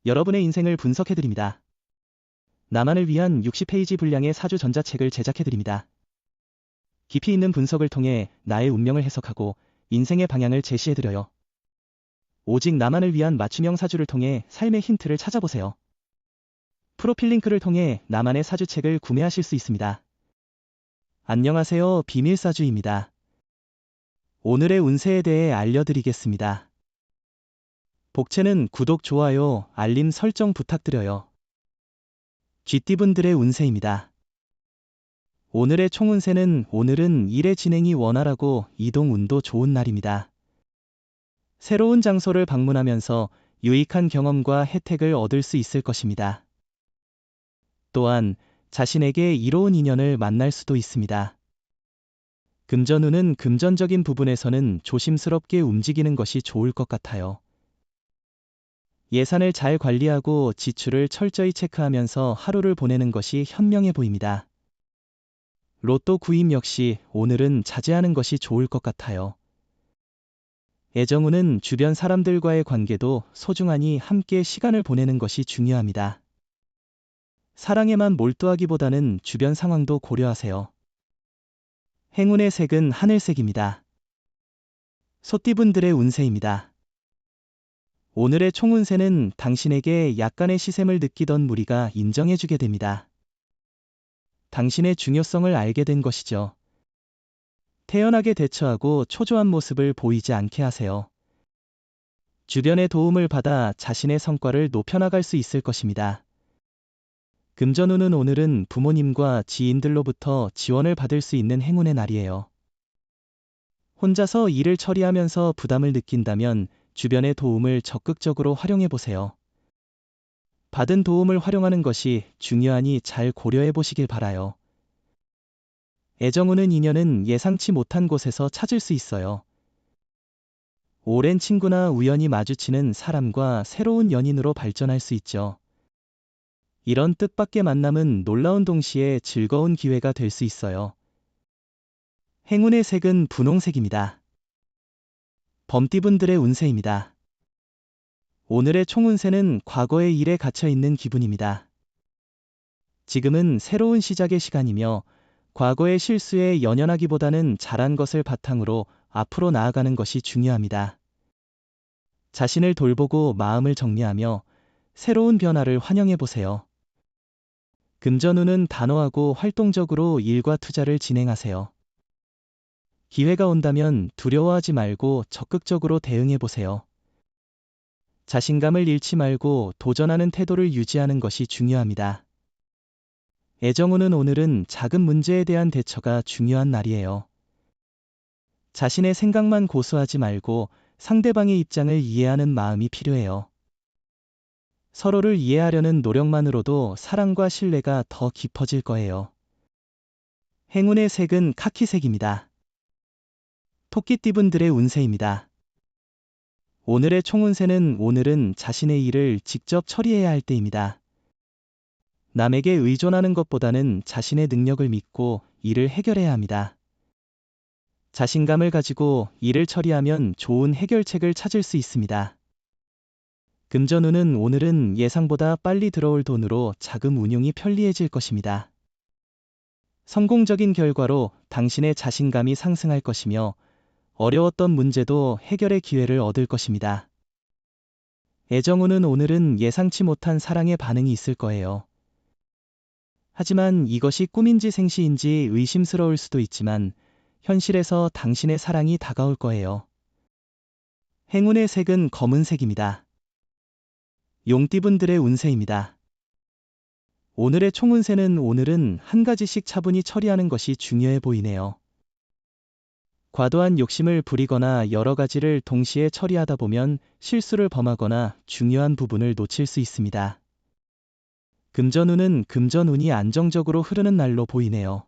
여러분의 인생을 분석해드립니다. 나만을 위한 60페이지 분량의 사주 전자책을 제작해드립니다. 깊이 있는 분석을 통해 나의 운명을 해석하고 인생의 방향을 제시해드려요. 오직 나만을 위한 맞춤형 사주를 통해 삶의 힌트를 찾아보세요. 프로필 링크를 통해 나만의 사주책을 구매하실 수 있습니다. 안녕하세요, 비밀사주입니다. 오늘의 운세에 대해 알려드리겠습니다. 복채는 구독, 좋아요, 알림 설정 부탁드려요. 쥐띠분들의 운세입니다. 오늘의 총운세는 오늘은 일의 진행이 원활하고 이동 운도 좋은 날입니다. 새로운 장소를 방문하면서 유익한 경험과 혜택을 얻을 수 있을 것입니다. 또한 자신에게 이로운 인연을 만날 수도 있습니다. 금전운은 금전적인 부분에서는 조심스럽게 움직이는 것이 좋을 것 같아요. 예산을 잘 관리하고 지출을 철저히 체크하면서 하루를 보내는 것이 현명해 보입니다. 로또 구입 역시 오늘은 자제하는 것이 좋을 것 같아요. 애정운은 주변 사람들과의 관계도 소중하니 함께 시간을 보내는 것이 중요합니다. 사랑에만 몰두하기보다는 주변 상황도 고려하세요. 행운의 색은 하늘색입니다. 소띠분들의 운세입니다. 오늘의 총운세는 당신에게 약간의 시샘을 느끼던 무리가 인정해주게 됩니다. 당신의 중요성을 알게 된 것이죠. 태연하게 대처하고 초조한 모습을 보이지 않게 하세요. 주변의 도움을 받아 자신의 성과를 높여나갈 수 있을 것입니다. 금전운은 오늘은 부모님과 지인들로부터 지원을 받을 수 있는 행운의 날이에요. 혼자서 일을 처리하면서 부담을 느낀다면 주변의 도움을 적극적으로 활용해 보세요. 받은 도움을 활용하는 것이 중요하니 잘 고려해 보시길 바라요. 애정운은 인연은 예상치 못한 곳에서 찾을 수 있어요. 오랜 친구나 우연히 마주치는 사람과 새로운 연인으로 발전할 수 있죠. 이런 뜻밖의 만남은 놀라운 동시에 즐거운 기회가 될 수 있어요. 행운의 색은 분홍색입니다. 범띠분들의 운세입니다. 오늘의 총운세는 과거의 일에 갇혀있는 기분입니다. 지금은 새로운 시작의 시간이며 과거의 실수에 연연하기보다는 잘한 것을 바탕으로 앞으로 나아가는 것이 중요합니다. 자신을 돌보고 마음을 정리하며 새로운 변화를 환영해 보세요. 금전운은 단호하고 활동적으로 일과 투자를 진행하세요. 기회가 온다면 두려워하지 말고 적극적으로 대응해 보세요. 자신감을 잃지 말고 도전하는 태도를 유지하는 것이 중요합니다. 애정운은 오늘은 작은 문제에 대한 대처가 중요한 날이에요. 자신의 생각만 고수하지 말고 상대방의 입장을 이해하는 마음이 필요해요. 서로를 이해하려는 노력만으로도 사랑과 신뢰가 더 깊어질 거예요. 행운의 색은 카키색입니다. 토끼띠분들의 운세입니다. 오늘의 총운세는 오늘은 자신의 일을 직접 처리해야 할 때입니다. 남에게 의존하는 것보다는 자신의 능력을 믿고 일을 해결해야 합니다. 자신감을 가지고 일을 처리하면 좋은 해결책을 찾을 수 있습니다. 금전운은 오늘은 예상보다 빨리 들어올 돈으로 자금 운용이 편리해질 것입니다. 성공적인 결과로 당신의 자신감이 상승할 것이며 어려웠던 문제도 해결의 기회를 얻을 것입니다. 애정운은 오늘은 예상치 못한 사랑의 반응이 있을 거예요. 하지만 이것이 꿈인지 생시인지 의심스러울 수도 있지만 현실에서 당신의 사랑이 다가올 거예요. 행운의 색은 검은색입니다. 용띠분들의 운세입니다. 오늘의 총운세는 오늘은 한 가지씩 차분히 처리하는 것이 중요해 보이네요. 과도한 욕심을 부리거나 여러 가지를 동시에 처리하다 보면 실수를 범하거나 중요한 부분을 놓칠 수 있습니다. 금전운은 금전운이 안정적으로 흐르는 날로 보이네요.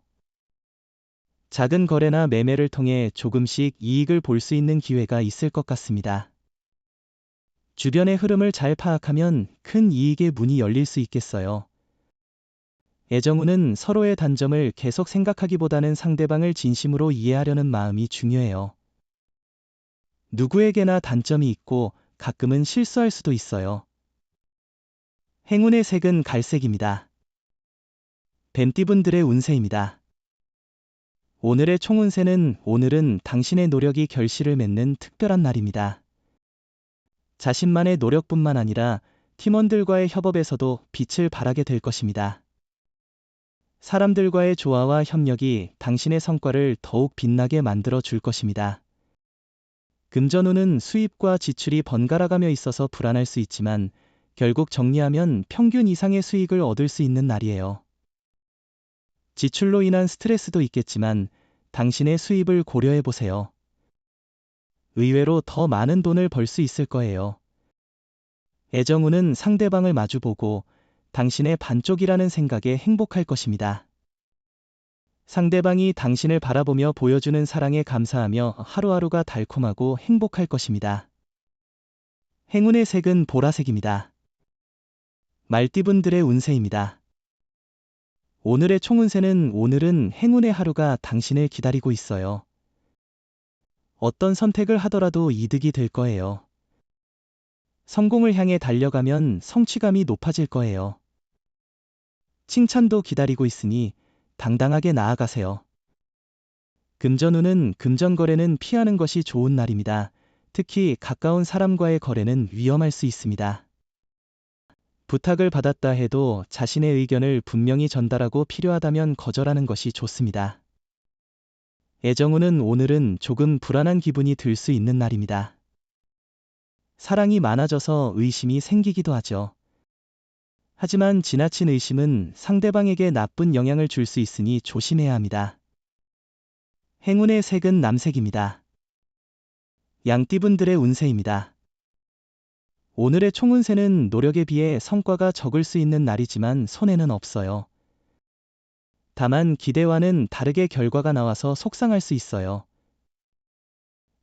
작은 거래나 매매를 통해 조금씩 이익을 볼 수 있는 기회가 있을 것 같습니다. 주변의 흐름을 잘 파악하면 큰 이익의 문이 열릴 수 있겠어요. 애정운은 서로의 단점을 계속 생각하기보다는 상대방을 진심으로 이해하려는 마음이 중요해요. 누구에게나 단점이 있고 가끔은 실수할 수도 있어요. 행운의 색은 갈색입니다. 뱀띠분들의 운세입니다. 오늘의 총운세는 오늘은 당신의 노력이 결실을 맺는 특별한 날입니다. 자신만의 노력뿐만 아니라 팀원들과의 협업에서도 빛을 발하게 될 것입니다. 사람들과의 조화와 협력이 당신의 성과를 더욱 빛나게 만들어 줄 것입니다. 금전운은 수입과 지출이 번갈아가며 있어서 불안할 수 있지만 결국 정리하면 평균 이상의 수익을 얻을 수 있는 날이에요. 지출로 인한 스트레스도 있겠지만 당신의 수입을 고려해 보세요. 의외로 더 많은 돈을 벌 수 있을 거예요. 애정운은 상대방을 마주보고 당신의 반쪽이라는 생각에 행복할 것입니다. 상대방이 당신을 바라보며 보여주는 사랑에 감사하며 하루하루가 달콤하고 행복할 것입니다. 행운의 색은 보라색입니다. 말띠분들의 운세입니다. 오늘의 총운세는 오늘은 행운의 하루가 당신을 기다리고 있어요. 어떤 선택을 하더라도 이득이 될 거예요. 성공을 향해 달려가면 성취감이 높아질 거예요. 칭찬도 기다리고 있으니 당당하게 나아가세요. 금전운은 금전거래는 피하는 것이 좋은 날입니다. 특히 가까운 사람과의 거래는 위험할 수 있습니다. 부탁을 받았다 해도 자신의 의견을 분명히 전달하고 필요하다면 거절하는 것이 좋습니다. 애정운은 오늘은 조금 불안한 기분이 들 수 있는 날입니다. 사랑이 많아져서 의심이 생기기도 하죠. 하지만 지나친 의심은 상대방에게 나쁜 영향을 줄 수 있으니 조심해야 합니다. 행운의 색은 남색입니다. 양띠분들의 운세입니다. 오늘의 총운세는 노력에 비해 성과가 적을 수 있는 날이지만 손해는 없어요. 다만 기대와는 다르게 결과가 나와서 속상할 수 있어요.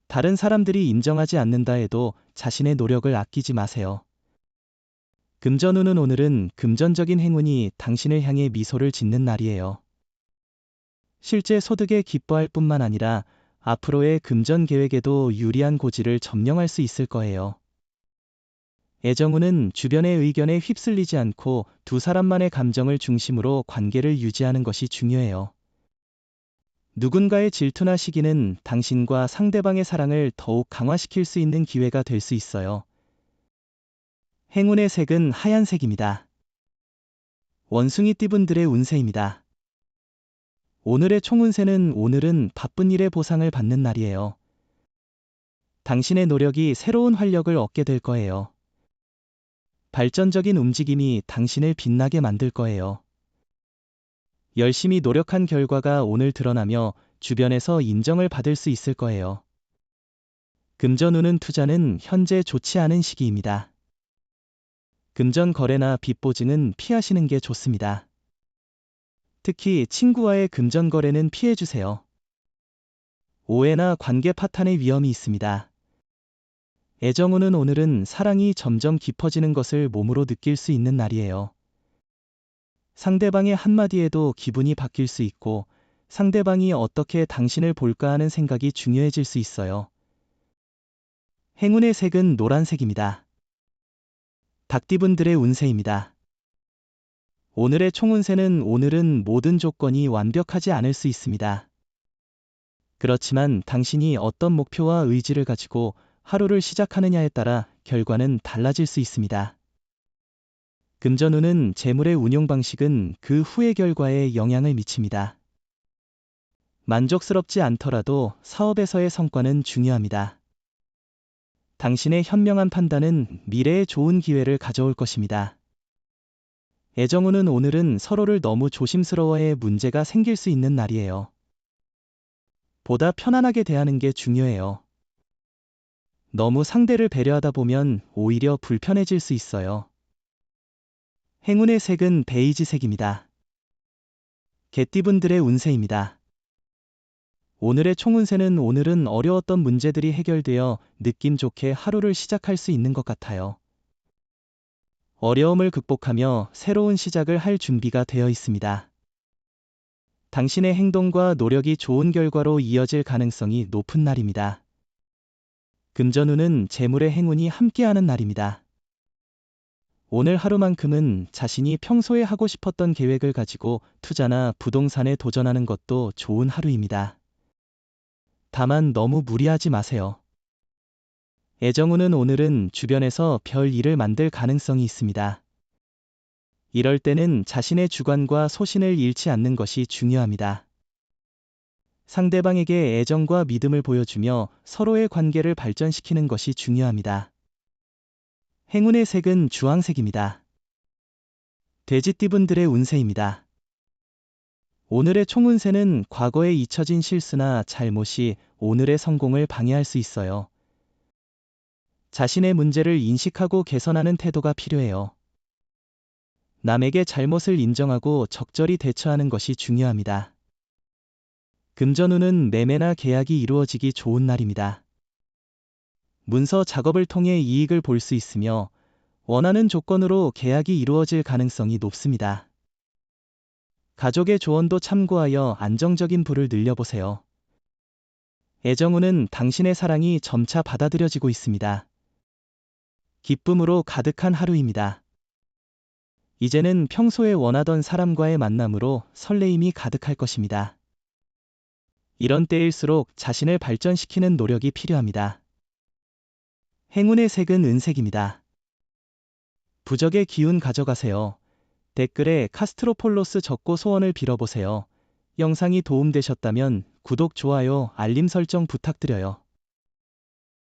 다른 사람들이 인정하지 않는다 해도 자신의 노력을 아끼지 마세요. 금전운은 오늘은 금전적인 행운이 당신을 향해 미소를 짓는 날이에요. 실제 소득에 기뻐할 뿐만 아니라 앞으로의 금전 계획에도 유리한 고지를 점령할 수 있을 거예요. 애정운은 주변의 의견에 휩쓸리지 않고 두 사람만의 감정을 중심으로 관계를 유지하는 것이 중요해요. 누군가의 질투나 시기는 당신과 상대방의 사랑을 더욱 강화시킬 수 있는 기회가 될 수 있어요. 행운의 색은 하얀색입니다. 원숭이띠분들의 운세입니다. 오늘의 총운세는 오늘은 바쁜 일의 보상을 받는 날이에요. 당신의 노력이 새로운 활력을 얻게 될 거예요. 발전적인 움직임이 당신을 빛나게 만들 거예요. 열심히 노력한 결과가 오늘 드러나며 주변에서 인정을 받을 수 있을 거예요. 금전운은 투자는 현재 좋지 않은 시기입니다. 금전 거래나 빚 보증은 피하시는 게 좋습니다. 특히 친구와의 금전 거래는 피해주세요. 오해나 관계 파탄의 위험이 있습니다. 애정운은 오늘은 사랑이 점점 깊어지는 것을 몸으로 느낄 수 있는 날이에요. 상대방의 한마디에도 기분이 바뀔 수 있고 상대방이 어떻게 당신을 볼까 하는 생각이 중요해질 수 있어요. 행운의 색은 노란색입니다. 닭띠분들의 운세입니다. 오늘의 총운세는 오늘은 모든 조건이 완벽하지 않을 수 있습니다. 그렇지만 당신이 어떤 목표와 의지를 가지고 하루를 시작하느냐에 따라 결과는 달라질 수 있습니다. 금전운은 재물의 운용 방식은 그 후의 결과에 영향을 미칩니다. 만족스럽지 않더라도 사업에서의 성과는 중요합니다. 당신의 현명한 판단은 미래에 좋은 기회를 가져올 것입니다. 애정운은 오늘은 서로를 너무 조심스러워해 문제가 생길 수 있는 날이에요. 보다 편안하게 대하는 게 중요해요. 너무 상대를 배려하다 보면 오히려 불편해질 수 있어요. 행운의 색은 베이지색입니다. 개띠분들의 운세입니다. 오늘의 총운세는 오늘은 어려웠던 문제들이 해결되어 느낌 좋게 하루를 시작할 수 있는 것 같아요. 어려움을 극복하며 새로운 시작을 할 준비가 되어 있습니다. 당신의 행동과 노력이 좋은 결과로 이어질 가능성이 높은 날입니다. 금전운은 재물의 행운이 함께하는 날입니다. 오늘 하루만큼은 자신이 평소에 하고 싶었던 계획을 가지고 투자나 부동산에 도전하는 것도 좋은 하루입니다. 다만 너무 무리하지 마세요. 애정운은 오늘은 주변에서 별 일을 만들 가능성이 있습니다. 이럴 때는 자신의 주관과 소신을 잃지 않는 것이 중요합니다. 상대방에게 애정과 믿음을 보여주며 서로의 관계를 발전시키는 것이 중요합니다. 행운의 색은 주황색입니다. 돼지띠분들의 운세입니다. 오늘의 총운세는 과거에 잊혀진 실수나 잘못이 오늘의 성공을 방해할 수 있어요. 자신의 문제를 인식하고 개선하는 태도가 필요해요. 남에게 잘못을 인정하고 적절히 대처하는 것이 중요합니다. 금전운은 매매나 계약이 이루어지기 좋은 날입니다. 문서 작업을 통해 이익을 볼 수 있으며 원하는 조건으로 계약이 이루어질 가능성이 높습니다. 가족의 조언도 참고하여 안정적인 부를 늘려보세요. 애정운은 당신의 사랑이 점차 받아들여지고 있습니다. 기쁨으로 가득한 하루입니다. 이제는 평소에 원하던 사람과의 만남으로 설레임이 가득할 것입니다. 이런 때일수록 자신을 발전시키는 노력이 필요합니다. 행운의 색은 은색입니다. 부적의 기운 가져가세요. 댓글에 카스트로폴로스 적고 소원을 빌어보세요. 영상이 도움되셨다면 구독, 좋아요, 알림 설정 부탁드려요.